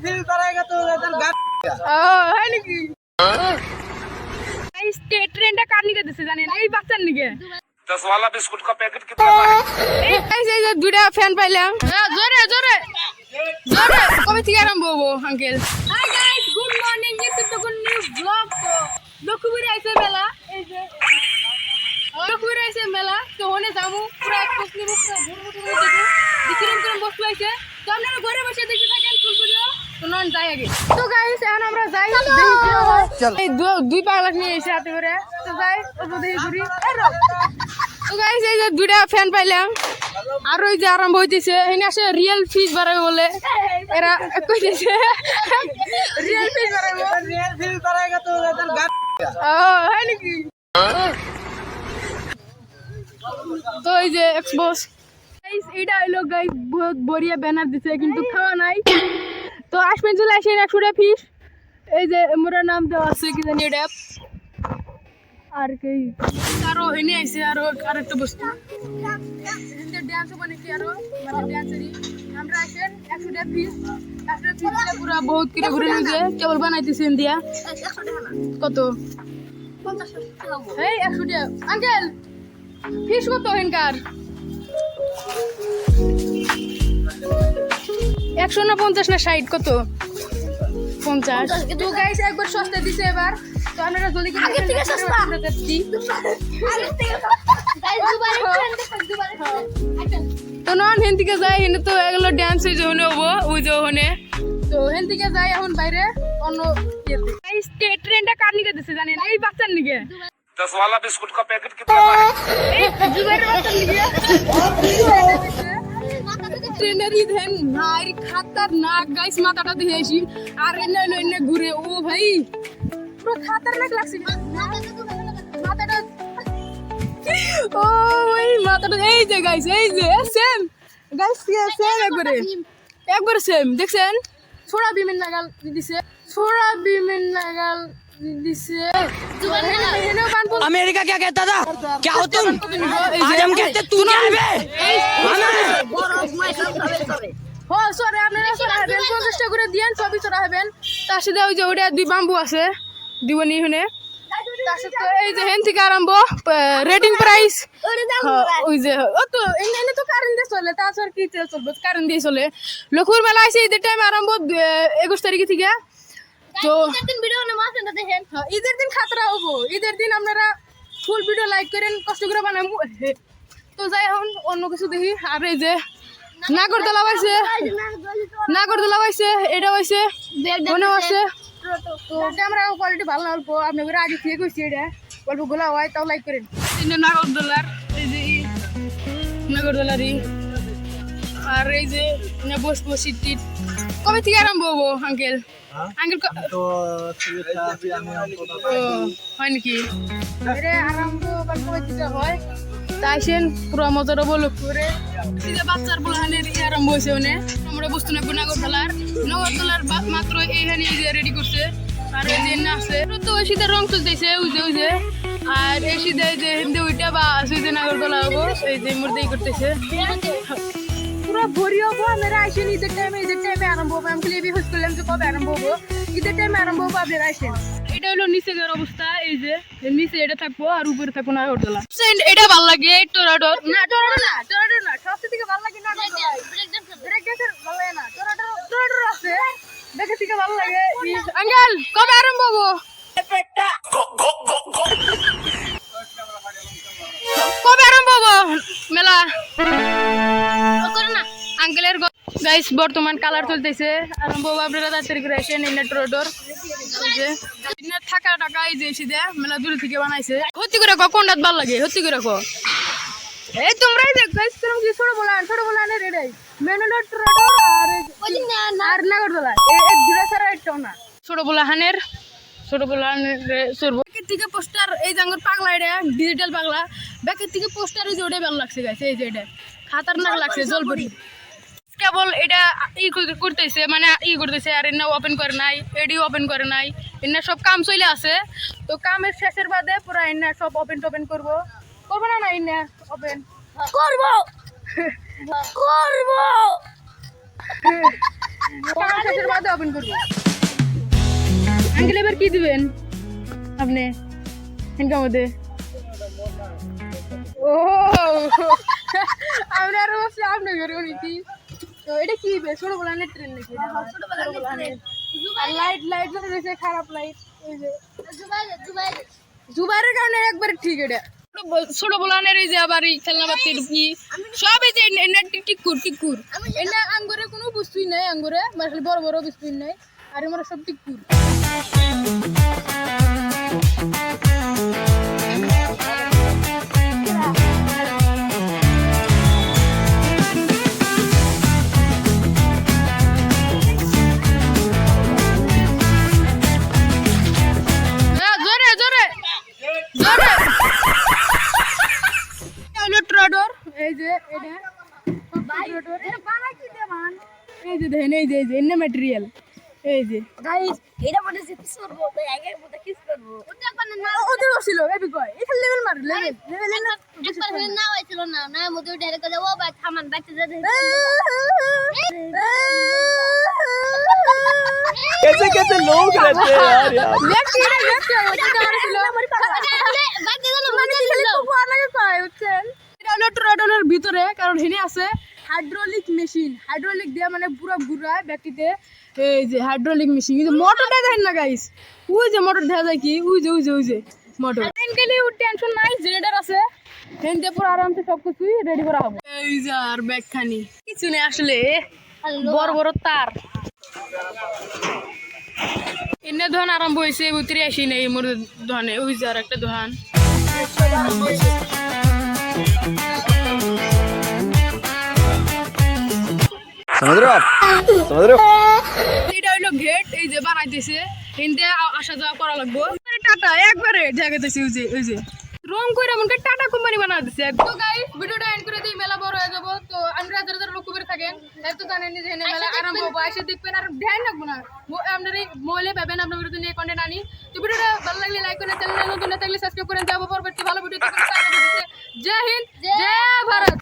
Feel করাएगा तो इधर गाड़ी है নাকি এই স্টেট ট্রেনটা কার নিকে দিছে জানেন এই বাচ্চার নিকে 10 वाला बिस्कुट का पैकेट कितना का है এই যে দুইটা ফ্যান পাইলাম জোরে জোরে জোরে কবে থেকে আরম্ভ হবো uncle hi guys good morning this is the good news blog তো লক্ষ্মীপুরে আইছে মেলা এই যে লক্ষ্মীপুরে আইছে মেলা তো ওনে যাবো পুরো এক পছনি মুখে ঘুরমুটু করে দেখো কিরকম কিরকম বস্তু আইছে তো আপনারা ঘরে বসে দেখতে থাকেন ফুলপুরিও তো নন যাই আগে তো গাইস এখন আমরা যাই দেখি কি হয় এই দুই পাগলা নিয়ে এসে হাতে করে তো যাই তো দেখি ঘুরি তো গাইস এই যে দুইটা ফ্যান পাইলাম আর ওই যে আরম্ভ হইতেছে এখানে আসে রিয়েল ফিশ বাড়াবে বলে এরা কইতেছে রিয়েল ফিশ বাড়াবে रियल फील करेगा तो इधर गाड़ी है নাকি তো এই যে এক্সপোজ গাইস এটা হলো গাইস বহুত বড়িয়া ব্যানার দিছে কিন্তু খাওয়া নাই তো আসবেন চলে আসেন 100 টাকা ফিশ এই যে মোরা নাম দেওয়া আছে কি জানি এটা আর কি আরো এনে আইছে আরো আরেকটা বস্তু এখানে ডান্স বানাইছি আরো মানে ডান্সারি আমরা আসেন 100 টাকা ফিশ 100 টাকা ফিশ পুরো বহুত কিরে ঘুরে নিয়ে কেবল বানাইতেছেন দিয়া 100 টাকা না কত 50 টাকা এই 100 টাকা আঙ্কেল ফিশ কত হেনকার 100 না 50 না 60 কত 50 তো গাইস একবার সস্তা দিছে এবার তো আমরা জলদি করে আগে থেকে সস্তা। আমরা যাচ্ছি আগে থেকে গাইস দুবারে তো নন হেন থেকে যাই হেন তো এগুলো ডান্স হয়ে যখন হবো ওই যে ওখানে তো হেন থেকে যাই এখন বাইরে অন্য ইয়েতে এই স্টেট ট্রেনটা কার নিকে দিছে জানেন এই বাচ্চার নিকে 10 वाला बिस्कुट का पैकेट कितना का है এই জুবাইরের বাচ্চার নিকে ট্রেনারি দেন ভাই খাতারনাক গাইস মাথাটা দেখে আসি আর এনে এনে ঘুরে ও ভাই পুরো খাতারনাক লাগছে মাথাটা ও ওই মাথাটা এই যে গাইস এই যে সেম গাইস সেম একবারে সেম দেখছেন ছোড়া বিমেন নাগাল দিছে ছোড়া বিমেন নাগাল দিছে अमेरिका क्या कहता था क्या हो तुम आज हम कहते तू क्या है ও সরে আপনারা সরে হবেন 50 টাকা করে দিয়েন সবই সরে হবেন তার সাথে ওই যে ওটা দুই বাম্বু আছে দিবনি হুনে তার সাথে এই যে হেন থেকে আরম্ভ রেটিং প্রাইস ওই যে ও তো এনে তো কারেন্ট দিয়ে চলে তাছাড়া কি চলবে কারেন্ট দিয়ে চলে লক্ষ্মীর মেলা আছে ঈদের টাইম আরম্ভ 21 তারিখ থেকে তো দিন ভিডিও না মাছ না দেখেন ঈদের দিন খাতরা হবো ঈদের দিন আপনারা ফুল ভিডিও লাইক করেন কষ্ট করে বানাবো তো যাই এখন অন্য কিছু দেখি আর এই যে নাগরদোলা পাইছে নাগরদোলা পাইছে এটা পাইছে মনে আছে তো ক্যামেরা কোয়ালিটি ভালো না অল্প আপনি আগে থেকে কইছি এটা অল্প গোলা হয় তাও লাইক করেন নাগরদোলার এই যে নাগরদোলারই আর এই যে বসবো সিট কবে থেকে আরম্ভ হবো আঙ্কেল আঙ্কেল तो अभी হয় নাকি এটা আরম্ভ কবে থেকে হয় তাইছেন পুরো মজার বলো করে সিধা বাচ্চার বলানের আরম্ভ হয়েছে ওনে আমরা বস্তু না নাগরদোলার মাত্র এইখানে রেডি করছে আর এই যে আছে তো ওই সিধা রং চলতেছে ওই যে আর এই সিধা যে হিন্দি ওইটা বা আছে যে নাগরদোলা হবো এই যে মধ্যেই করতেছে পুরো ভরি হবো আমরা আসেন ঈদের টাইমে আরম্ভ হবো আমি খালি হোস করলাম যে কবে আরম্ভ হবো ঈদের টাইমে আরম্ভ হবো আপনারা আসেন এটা হলো নিচের অবস্থা এই যে নিচে এটা থাকবো আর উপরে থাকবো নাগরদোলা এটা ভালো লাগে টরাডো না সবচেয়ে থেকে ভালো লাগে নাগরদোলা ব্রেক ড্যান্সার ভালো লাগে না টরাডো আছে দেখে থেকে ভালো লাগে আঙ্কেল কবে আরম্ভ হবো কবে আরম্ভ হবো মেলা আঙ্কেলের গাইস বর্তমান কালার চলতেছে আরম্ভ হবো আপনারা তাড়াতাড়ি করে আসেন টরাডোর থাকা টাকা এই যে সিধা মেলা দূরে থেকে বানাইছে হত্যি করে কোনটা ভালো লাগে হত্যি করে এই তোমরাই দেখ গাইস তোমরা কি ছোট বলান রেডাই মেনুডর টরাডোর আর নাগরদোলা এই দুটো ছাড়া একটাও না ছোট বলাহানের সরবো ব্যাকের থেকে পোস্টার এই জাঙ্গর পাগলা এটা ডিজিটাল পাগলা ব্যাকের থেকে পোস্টার ওই যে ওটাই ভালো লাগছে গাইস এই যে এটা খাতারনাক লাগছে জলপরি কেবল এটা করতেছে মানে করতেছে আর এনে ওপেন করে নাই এডিও ওপেন করে নাই এনে সব কাম চলে আছে তো কামের শেষের বাদে পুরো এনে সব ওপেন করবো না এনে ওপেন করব কাজ শেষের বাদে ওপেন করব আঙ্কেল এবার কি দিবেন আপনি ইনকাম মধ্যে ও আমরা আর বসে আপনি ঘরে উঠি তো এটা কি ছোট বলানের ট্রেন নাকি লাইট লাইট যখন রয়েছে খারাপ লাইট এই যে জুবাইরের কারণে একবার ঠিক এটা ছোট বলানের এই যে আবার এই খেলনা বাতি কি সব এই যে টিকুর এটা আঙ্গুরে কোনো বস্তুই নাই আঙ্গুরে মানে বড় বড় বস্তুই নাই আর আমরা সব টিকুর এই যে এটা এটা বানাই কি দেমান এই যে দেখেন এই যে এনে ম্যাটেরিয়াল এই যে গাইস এটা মনে হচ্ছে কিস করব তো আগে মতো কিস করব ওটা কোন না ওদের ছিল এবি কয় এটা লেভেল মার লেভেল না একবার হলে না হয়েছিল না না মধ্যে ডাইরেক্ট করে ও ভাই থামান বাইতে যা कैसे कैसे लोग रहते हैं यार यार লেফট এটা ছিল বাইতে যা মানে খালি খুব আলাদা পায় বুঝছেন এটা হলো ট্রাডনের ভিতরে কারণ এখানে আছে হাইড্রোলিক মেশিন হাইড্রোলিক দিয়ে মানে পুরো ঘুরায় ব্যাকটিতে এই যে হাইড্রোলিক মেশিন কিন্তু মোটরটা দেখেন না গাইস ওই যে মোটর দেখা যায় কি ওই যে মোটর এনকেলি টেনশন নাই জেনারেটর আছে হেনতে পুরো আরামসে সবকিছু রেডি করা হবে এই যে আর ব্যাগখানি কিছু নেই আসলে বড় বড় তার এনে দোকান আরম্ভ হয়েছে ভিতরে আসি নেই মোর দোকানে ওই যে আর একটা দোকান समझ रहे हो आप समझ रहे हो এটা হইলো গেট এই যে বানাইতেছে এনতে আসা যাওয়া করা লাগবো টাটা একবারে জায়গাতেছে ওই যে রং কইরা মনকে টাটা কোম্পানি বানা দিছে তো গাইস ভিডিওটা এন্ড করে দিই মেলা বড় হয়ে যাব তো আমরা যারা লক্ষ্য করে থাকেন এত জানেন যে এখানে মেলা আরম্ভ হবে এসে দেখবেন আর ধ্যান রাখবো না আপনারা মোবাইলে পাবেন আপনার ভিডিও নিয়ে কন্টেন্ট আনি তো ভিডিওটা ভালো লাগলে লাইক করেন চ্যানেলে নতুন না থাকলে সাবস্ক্রাইব করেন যাবো পরবর্তী ভালো ভিডিও জয় হিন্দ জয় ভারত।